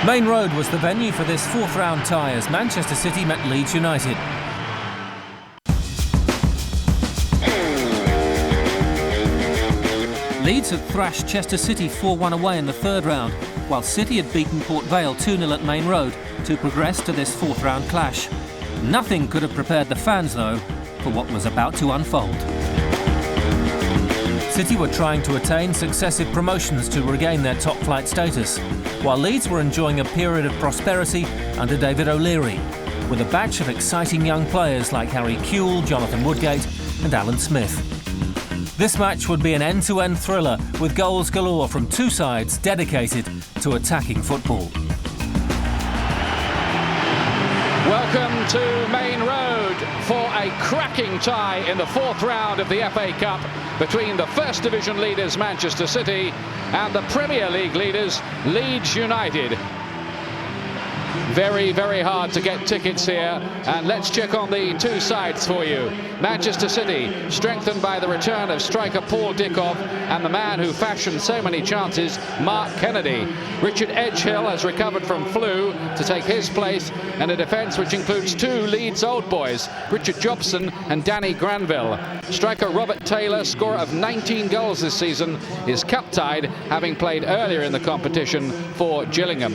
Main Road was the venue for this fourth-round tie as Manchester City met Leeds United. Leeds had thrashed Chester City 4-1 away in the third round, while City had beaten Port Vale 2-0 at Main Road to progress to this fourth-round clash. Nothing could have prepared the fans, though, for what was about to unfold. City were trying to attain successive promotions to regain their top-flight status, while Leeds were enjoying a period of prosperity under David O'Leary, with a batch of exciting young players like Harry Kewell, Jonathan Woodgate and Alan Smith. This match would be an end-to-end thriller with goals galore from two sides dedicated to attacking football. Welcome to Main Road for a cracking tie in the fourth round of the FA Cup between the First Division leaders Manchester City and the Premier League leaders Leeds United. Very, very hard to get tickets here, and let's check on the two sides for you. Manchester City, strengthened by the return of striker Paul Dickov and the man who fashioned so many chances, Mark Kennedy. Richard Edgehill has recovered from flu to take his place, and a defence which includes two Leeds old boys, Richard Jobson and Danny Granville. Striker Robert Taylor, scorer of 19 goals this season, is cup-tied, having played earlier in the competition for Gillingham.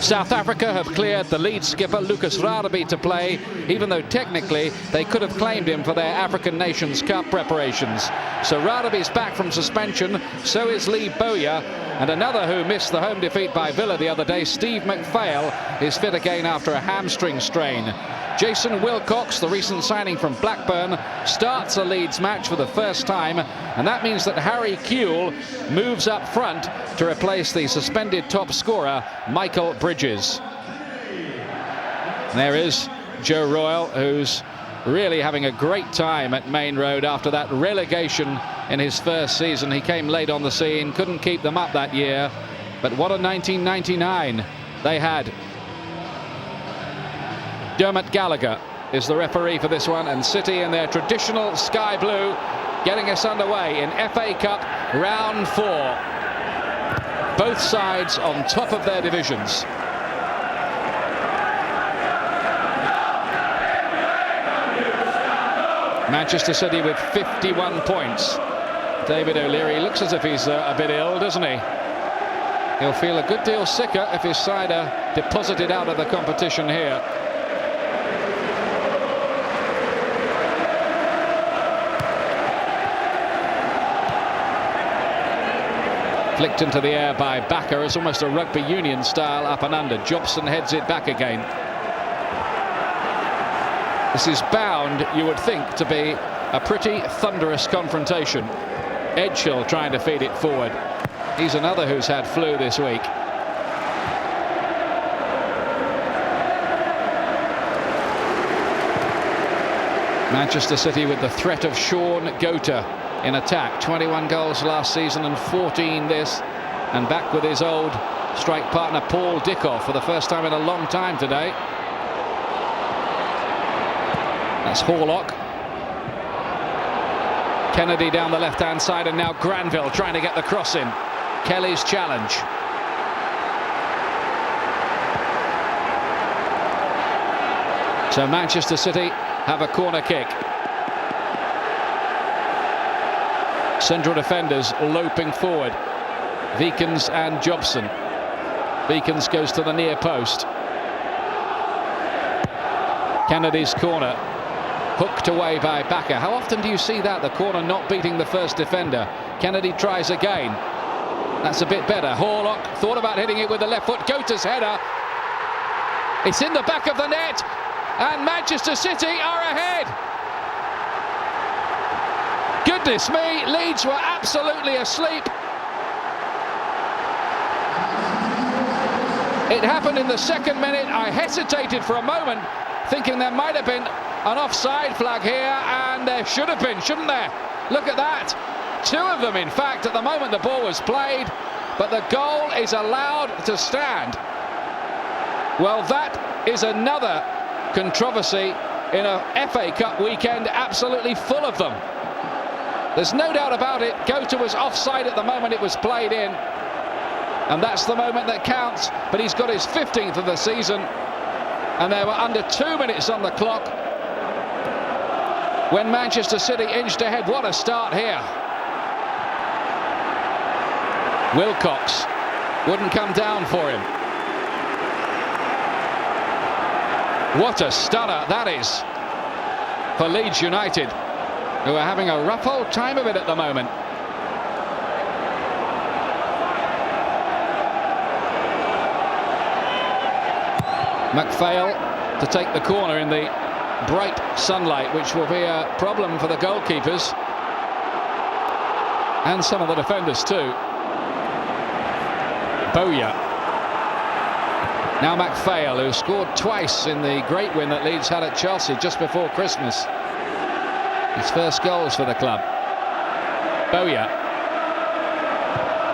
South Africa have cleared the Leeds skipper Lucas Radebe to play, even though technically they could have claimed him for their African Nations Cup preparations. So Radebe's back from suspension, so is Lee Bowyer, and another who missed the home defeat by Villa the other day, Steve McPhail, is fit again after a hamstring strain. Jason Wilcox, the recent signing from Blackburn, starts a Leeds match for the first time, and that means that Harry Kewell moves up front to replace the suspended top scorer, Michael Bridges. And there is Joe Royle, who's really having a great time at Main Road after that relegation in his first season. He came late on the scene, couldn't keep them up that year, but what a 1999 they had. Dermot Gallagher is the referee for this one, and City in their traditional sky blue getting us underway in FA Cup round 4. Both sides on top of their divisions. Manchester City with 51 points. David O'Leary looks as if he's a bit ill, doesn't he? He'll feel a good deal sicker if his side are deposited out of the competition here. Flicked into the air by Bakker. It's almost a rugby union style up and under. Jobson heads it back again. This is bound, you would think, to be a pretty thunderous confrontation. Edgehill trying to feed it forward. He's another who's had flu this week. Manchester City with the threat of Sean Gota in attack. 21 goals last season and 14 this, and back with his old strike partner Paul Dickov for the first time in a long time today. That's Horlock. Kennedy down the left-hand side, and now Granville trying to get the cross in. Kelly's challenge. So Manchester City have a corner kick. Central defenders loping forward. Veekins and Jobson. Veekins goes to the near post. Kennedy's corner. Hooked away by Bakker. How often do you see that? The corner not beating the first defender. Kennedy tries again. That's a bit better. Horlock thought about hitting it with the left foot. Gota's header. It's in the back of the net. And Manchester City are ahead. Goodness me, Leeds were absolutely asleep. It happened in the second minute. I hesitated for a moment, thinking there might have been an offside flag here, and there should have been, shouldn't there? Look at that. Two of them, in fact, at the moment the ball was played, but the goal is allowed to stand. Well, that is another controversy in a FA Cup weekend absolutely full of them. There's no doubt about it. Gota was offside at the moment it was played in. and that's the moment that counts. But he's got his 15th of the season, and there were under 2 minutes on the clock when Manchester City inched ahead. What a start here. Wilcox wouldn't come down for him. What a stunner that is for Leeds United, who are having a rough old time of it at the moment. McPhail to take the corner in the bright sunlight, which will be a problem for the goalkeepers and some of the defenders too. Bowyer. Now McPhail, who scored twice in the great win that Leeds had at Chelsea just before Christmas. His first goals for the club. Bowyer.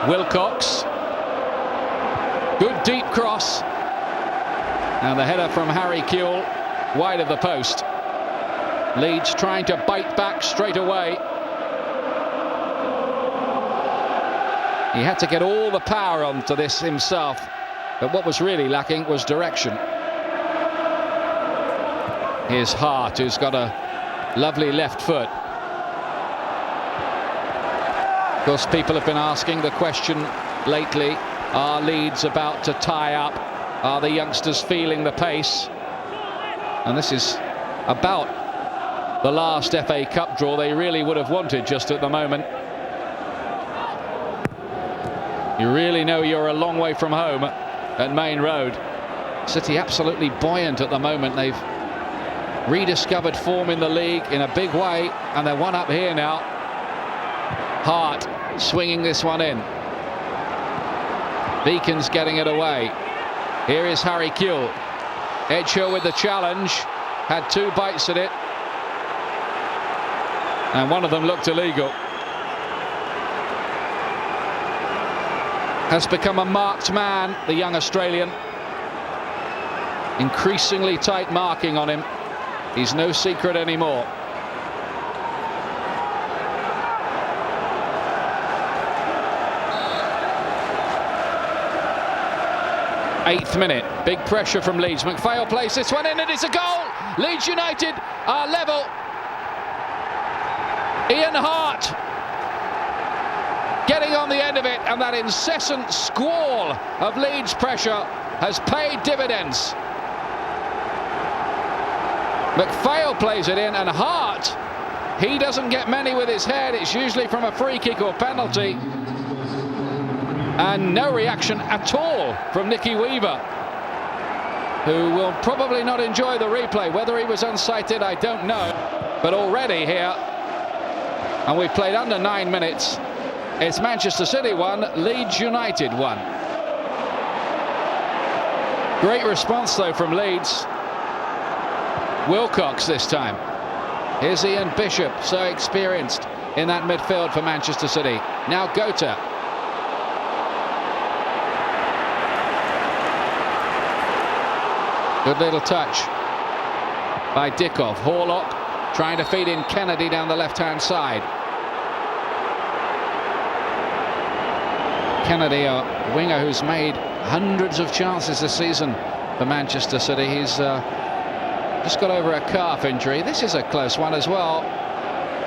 Wilcox. Good deep cross. And the header from Harry Kewell, wide of the post. Leeds trying to bite back straight away. He had to get all the power onto this himself, but what was really lacking was direction. Here's Hart, who's got a lovely left foot. Of course, people have been asking the question lately, are Leeds about to tie up? Are the youngsters feeling the pace? And this is about the last FA Cup draw they really would have wanted just at the moment. You really know you're a long way from home at Main Road. City absolutely buoyant at the moment. They've rediscovered form in the league in a big way, and they're one up here now. Hart swinging this one in. Beacon's getting it away. Here is Harry Kewell. Edgehill with the challenge. Had 2 bites at it, and one of them looked illegal. Has become a marked man, the young Australian. Increasingly tight marking on him. He's no secret anymore. Eighth minute, big pressure from Leeds. McPhail plays this one in, and it's a goal. Leeds United are level. Ian Hart getting on the end of it, and that incessant squall of Leeds pressure has paid dividends. McPhail plays it in, and Hart, he doesn't get many with his head. It's usually from a free kick or penalty. And no reaction at all from Nicky Weaver, who will probably not enjoy the replay. Whether he was unsighted, I don't know. But already here, and we've played under 9 minutes, it's Manchester City 1, Leeds United 1. Great response though from Leeds. Wilcox this time. Here's Ian Bishop, so experienced in that midfield for Manchester City. Now Gota. Good little touch by Dickov. Horlock trying to feed in Kennedy down the left-hand side. Kennedy, a winger who's made hundreds of chances this season for Manchester City. He's just got over a calf injury. This is a close one as well.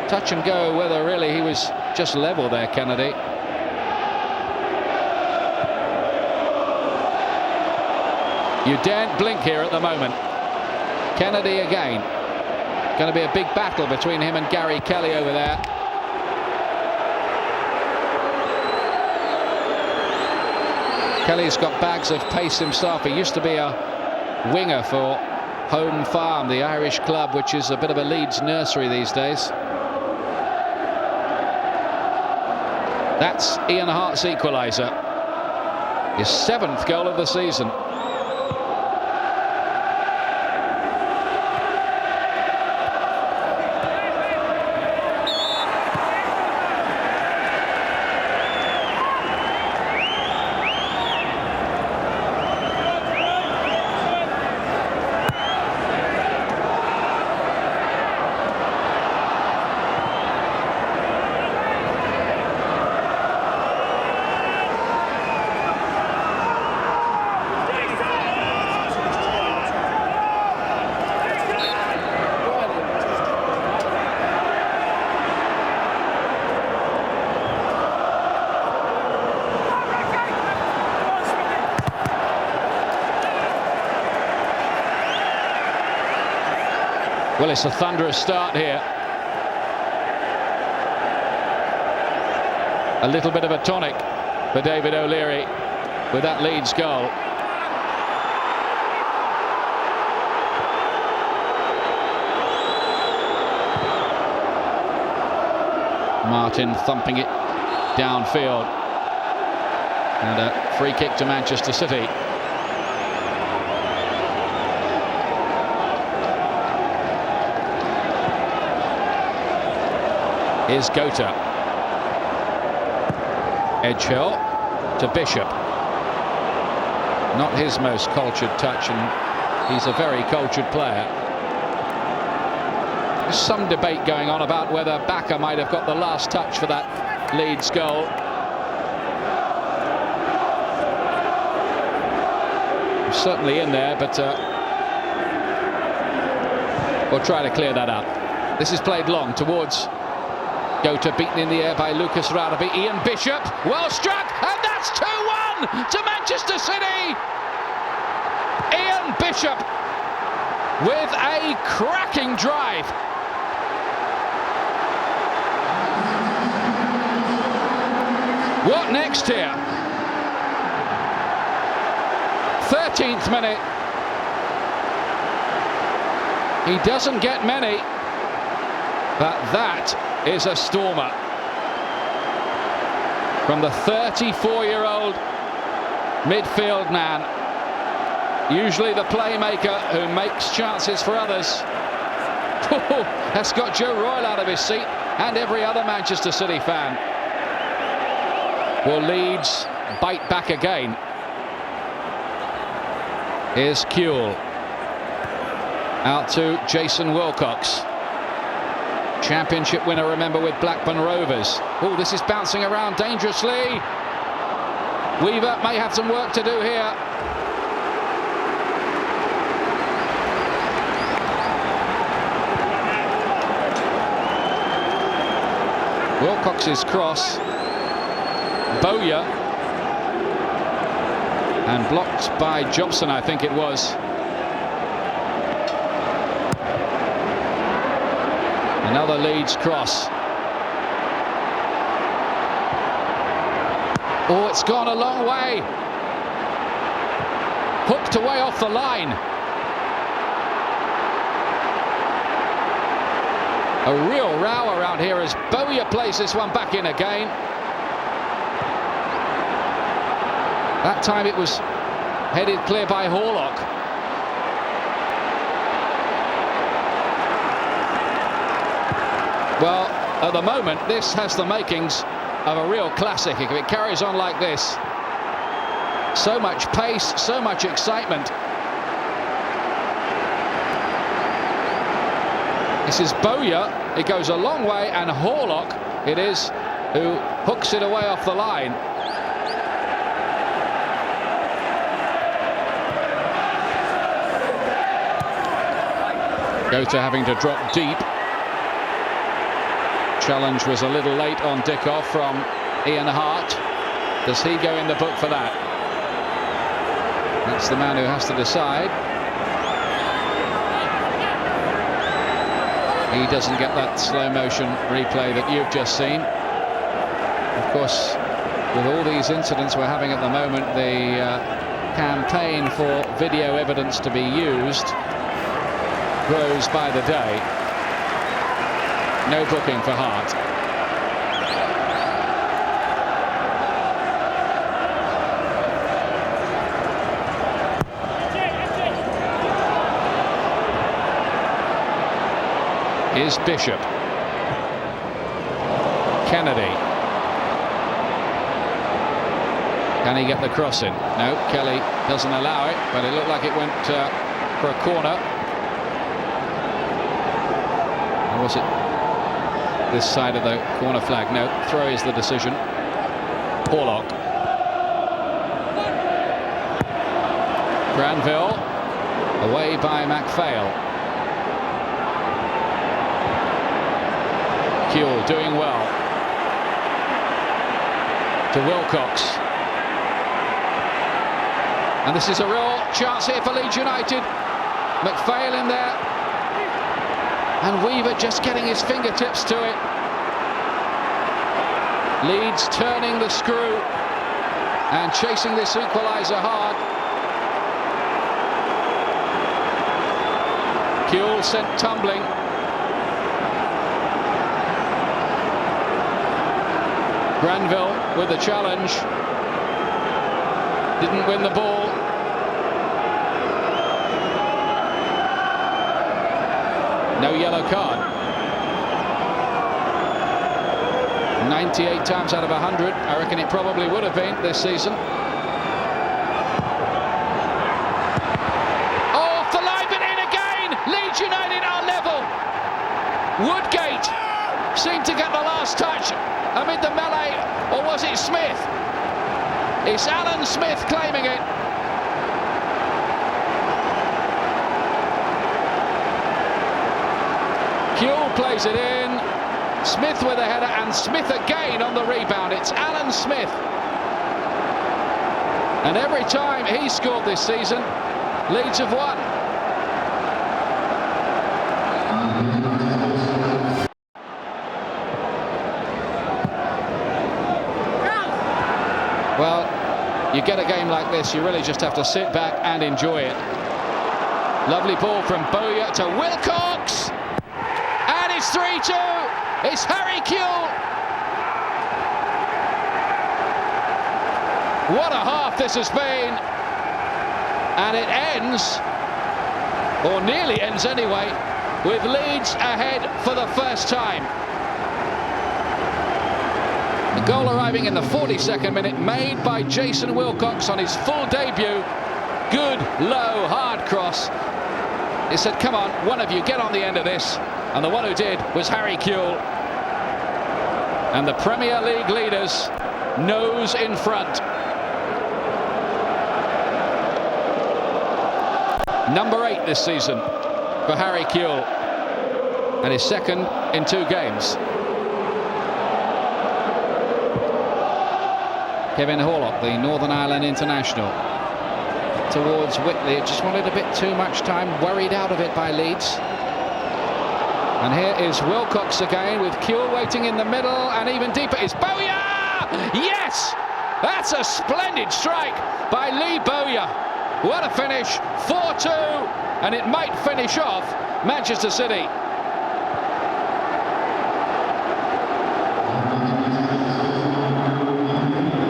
Touch and go whether really he was just level there, Kennedy. You daren't blink here at the moment. Kennedy again. Going to be a big battle between him and Gary Kelly over there. Kelly's got bags of pace himself. He used to be a winger for Home Farm, the Irish club, which is a bit of a Leeds nursery these days. That's Ian Hart's equaliser. His 7th goal of the season. Well, it's a thunderous start here. A little bit of a tonic for David O'Leary with that Leeds goal. Martin thumping it downfield. And a free kick to Manchester City. Here's Gota. Edgehill to Bishop. Not his most cultured touch, and he's a very cultured player. There's some debate going on about whether Baka might have got the last touch for that Leeds goal. He's certainly in there, but we'll try to clear that up. This is played long towards Gota, beaten in the air by Lucas Radaby. Ian Bishop, well struck, and that's 2-1 to Manchester City. Ian Bishop with a cracking drive. What next here? 13th minute. He doesn't get many, but that is a stormer from the 34-year-old midfield man, usually the playmaker who makes chances for others. That's got Joe Royle out of his seat, and every other Manchester City fan. Will Leeds bite back again? Here's Kuehl out to Jason Wilcox. Championship winner, remember, with Blackburn Rovers. Oh, this is bouncing around dangerously. Weaver may have some work to do here. Wilcox's cross. Bowyer. And blocked by Jobson, I think it was. Another Leeds cross. Oh, it's gone a long way. Hooked away off the line. A real row around here as Bowyer plays this one back in again. That time it was headed clear by Horlock. Well, at the moment, this has the makings of a real classic. If it carries on like this, so much pace, so much excitement. This is Bowyer. It goes a long way, and Horlock it is who hooks it away off the line. Gota having to drop deep. Challenge was a little late on Dickoff from Ian Hart. Does he go in the book for that? That's the man who has to decide. He doesn't get that slow motion replay that you've just seen. Of course, with all these incidents we're having at the moment, the campaign for video evidence to be used grows by the day. No booking for Hart. Here's Bishop. Kennedy. Can he get the cross in? No, Kelly doesn't allow it, but it looked like it went for a corner. Or was it this side of the corner flag? No, throw is the decision. Horlock. Granville away by MacPhail. Kuehl doing well. To Wilcox. And this is a real chance here for Leeds United. MacPhail in there. And Weaver just getting his fingertips to it. Leeds turning the screw and chasing this equaliser hard. Kuehl sent tumbling. Granville with the challenge. Didn't win the ball. No yellow card. 98 times out of 100, I reckon it probably would have been this season. Oh, off the line, but in again! Leeds United are level. Woodgate seemed to get the last touch amid the melee, or was it Smith? It's Alan Smith claiming it. Kuehl plays it in. Smith with a header, and Smith again on the rebound. It's Alan Smith. And every time he scored this season, Leeds have won. Well, you get a game like this, you really just have to sit back and enjoy it. Lovely ball from Bowyer to Wilcox. And it's 3-2. It's Harry Kuehl. What a half this has been. And it ends, or nearly ends anyway, with Leeds ahead for the first time. The goal arriving in the 42nd minute, made by Jason Wilcox on his full debut. Good, low, hard cross. He said, come on, one of you, get on the end of this. And the one who did was Harry Kuehl. And the Premier League leaders nose in front. Number 8 this season for Harry Kuehl. And his second in 2 games. Kevin Horlock, the Northern Ireland international. Towards Whitley, just wanted a bit too much time, worried out of it by Leeds. And here is Wilcox again with Kuehl waiting in the middle, and even deeper is Bowyer! Yes! That's a splendid strike by Lee Bowyer. What a finish, 4-2, and it might finish off Manchester City.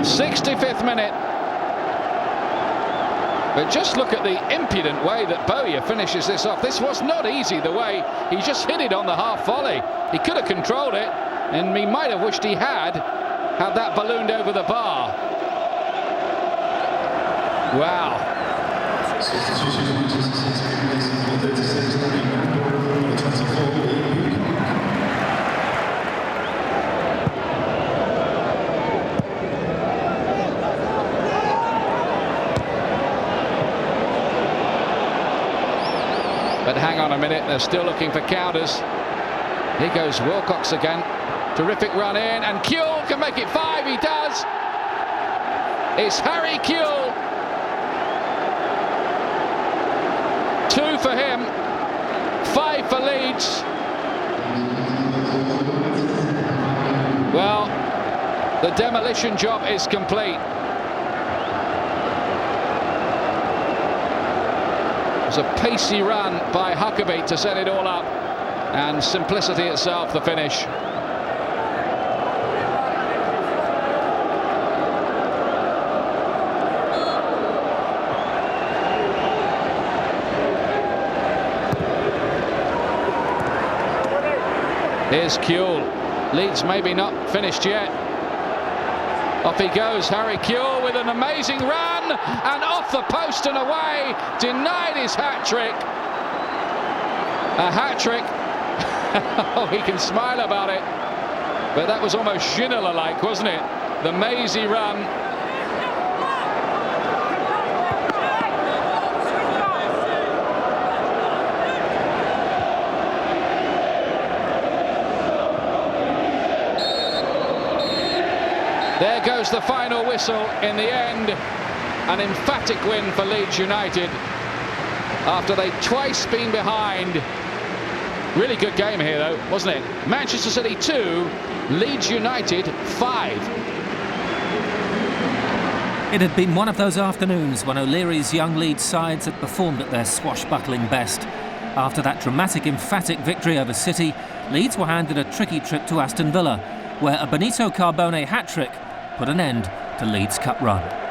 '65th minute. But just look at the impudent way that Bowyer finishes this off. This was not easy, the way he just hit it on the half volley. He could have controlled it, and he might have wished he had that ballooned over the bar. Wow. But hang on a minute, they're still looking for counters. Here goes Wilcox again. Terrific run in, and Kuehl can make it 5, he does. It's Harry Kuehl. 2 for him, 5 for Leeds. Well, the demolition job is complete. It was a pacey run by Huckabee to set it all up, and simplicity itself the finish. Here's Kuehl. Leeds maybe not finished yet. Off he goes, Harry Kuehl with an amazing run, and off the post and away, denied his hat-trick. A hat-trick. Oh, he can smile about it. But that was almost Ginola-like, wasn't it? The mazy run. There goes the final whistle in the end. An emphatic win for Leeds United. After they'd twice been behind, Really good game here, though, wasn't it? Manchester City 2, Leeds United 5. It had been one of those afternoons when O'Leary's young Leeds sides had performed at their swashbuckling best. After that dramatic, emphatic victory over City, Leeds were handed a tricky trip to Aston Villa, where a Benito Carbone hat-trick put an end to Leeds' cup run.